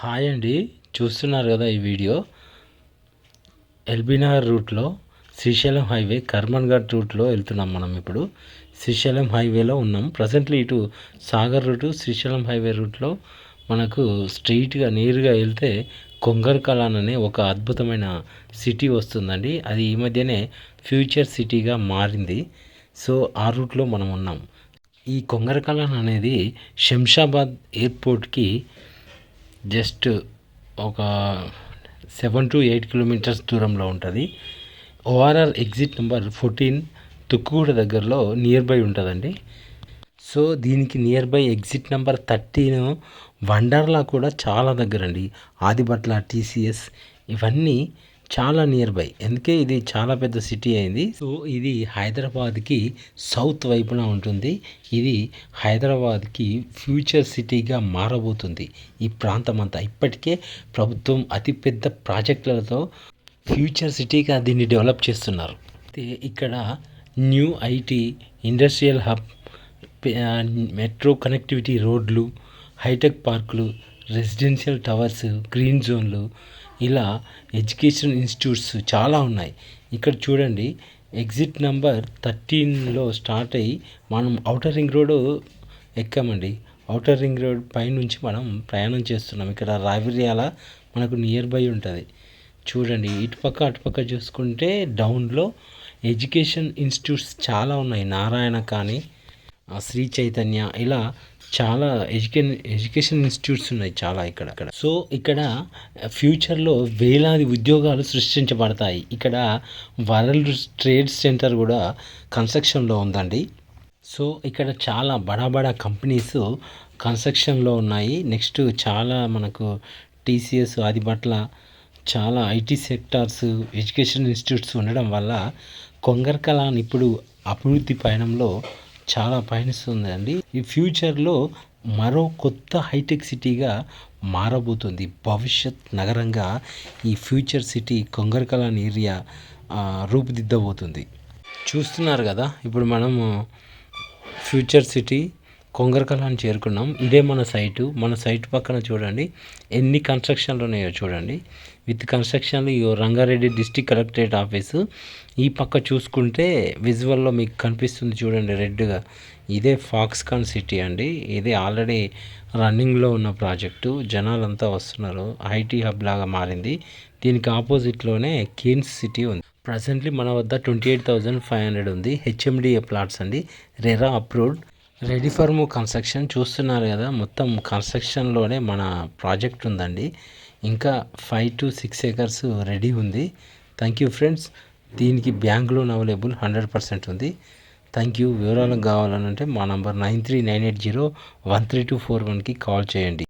Hi అండి, చూస్తున్నారు కదా ఈ వీడియో. ఎల్బీనగర్ రూట్లో శ్రీశైలం హైవే కర్మన్ ఘాట్ రూట్లో వెళ్తున్నాం. మనం ఇప్పుడు శ్రీశైలం హైవేలో ఉన్నాం. ప్రజెంట్లీ ఇటు సాగర్ రూటు శ్రీశైలం హైవే రూట్లో మనకు స్ట్రైట్గా నేరుగా వెళ్తే కొంగర్కలాన్ అనే ఒక అద్భుతమైన సిటీ వస్తుందండి. అది ఈ మధ్యనే ఫ్యూచర్ సిటీగా మారింది. సో ఆ రూట్లో మనం ఉన్నాం. ఈ కొంగర్కలాన్ అనేది శంషాబాద్ ఎయిర్పోర్ట్కి జస్ట్ ఒక 7 to 8 కిలోమీటర్స్ దూరంలో ఉంటుంది. ఓఆర్ఆర్ ఎగ్జిట్ నెంబర్ 14 తుక్కుగూడ దగ్గరలో నియర్ బై ఉంటుందండి. సో దీనికి near by exit number 13 Wonderla కూడా చాలా దగ్గరండి. ఆదిబట్ల, టీసీఎస్ ఇవన్నీ చాలా నియర్ బై. ఎందుకే ఇది చాలా పెద్ద సిటీ అయింది. సో ఇది హైదరాబాద్కి సౌత్ వైపున ఉంటుంది. ఇది హైదరాబాద్కి ఫ్యూచర్ సిటీగా మారబోతుంది ఈ ప్రాంతం అంతా. ఇప్పటికే ప్రభుత్వం అతిపెద్ద ప్రాజెక్టులతో ఫ్యూచర్ సిటీగా దీన్ని డెవలప్ చేస్తున్నారు. అయితే ఇక్కడ new IT, industrial hub, metro connectivity రోడ్లు, హైటెక్ పార్కులు, రెసిడెన్షియల్ టవర్స్, గ్రీన్ జోన్లు, ఇలా ఎడ్యుకేషన్ ఇన్స్టిట్యూట్స్ చాలా ఉన్నాయి. ఇక్కడ చూడండి, ఎగ్జిట్ నెంబర్ 13లో స్టార్ట్ అయ్యి మనం ఔటర్ రింగ్ రోడ్ ఎక్కామండి. ఔటర్ రింగ్ రోడ్ పైనుంచి మనం ప్రయాణం చేస్తున్నాం. ఇక్కడ రావిర్యాల మనకు నియర్ బై ఉంటుంది. చూడండి, ఇటుపక్క అటుపక్క చూసుకుంటే డౌన్లో ఎడ్యుకేషన్ ఇన్స్టిట్యూట్స్ చాలా ఉన్నాయి. నారాయణ కానీ, శ్రీ చైతన్య, ఇలా చాలా ఎడ్యుకేషన్ ఇన్స్టిట్యూట్స్ ఉన్నాయి చాలా ఇక్కడ. సో ఇక్కడ ఫ్యూచర్లో వేలాది ఉద్యోగాలు సృష్టించబడతాయి. ఇక్కడ వరల్డ్ ట్రేడ్ సెంటర్ కూడా కన్స్ట్రక్షన్లో ఉందండి. సో ఇక్కడ చాలా బడా కంపెనీస్ కన్స్ట్రక్షన్లో ఉన్నాయి. నెక్స్ట్ చాలా మనకు టీసీఎస్, ఆదిబట్ల, చాలా ఐటీ సెక్టార్స్, ఎడ్యుకేషన్ ఇన్స్టిట్యూట్స్ ఉండడం వల్ల కొంగర్కలాన్ ఇప్పుడు అభివృద్ధి పయనంలో చాలా పయనిస్తుంది అండి. ఈ ఫ్యూచర్లో మరో కొత్త హైటెక్ సిటీగా మారబోతుంది. భవిష్యత్ నగరంగా ఈ ఫ్యూచర్ సిటీ కొంగర్కలాన్ ఏరియా రూపుదిద్దబోతుంది. చూస్తున్నారు కదా, ఇప్పుడు మనము ఫ్యూచర్ సిటీ కొంగర్కలాన్ చేరుకున్నాం. ఇదే మన సైటు. మన సైట్ పక్కన చూడండి ఎన్ని కన్స్ట్రక్షన్లు ఉన్నాయో చూడండి. విత్ కన్స్ట్రక్షన్లు రంగారెడ్డి డిస్ట్రిక్ట్ కలెక్టరేట్ ఆఫీసు. ఈ పక్క చూసుకుంటే విజువల్లో మీకు కనిపిస్తుంది చూడండి రెడ్గా, ఇదే ఫాక్స్కాన్ సిటీ అండి. ఇది ఆల్రెడీ రన్నింగ్లో ఉన్న ప్రాజెక్టు. జనాలంతా వస్తున్నారు. ఐటీ హబ్ లాగా మారింది. దీనికి ఆపోజిట్లోనే కేన్స్ సిటీ ఉంది. ప్రజెంట్లీ మన వద్ద 28,500 ఉంది. హెచ్ఎండిఏ ప్లాట్స్ అండి. RERA approved, ready for move construction. చూస్తున్నారు కదా, మొత్తం కన్స్ట్రక్షన్లోనే మన ప్రాజెక్ట్ ఉందండి. ఇంకా 5 to 6 acres రెడీ ఉంది. Thank you friends. దీనికి బ్యాంక్ లోన్ అవైలబుల్ 100% ఉంది. Thank you. వివరాలకు కావాలనంటే మా నంబర్ 9398013241కి కాల్ చేయండి.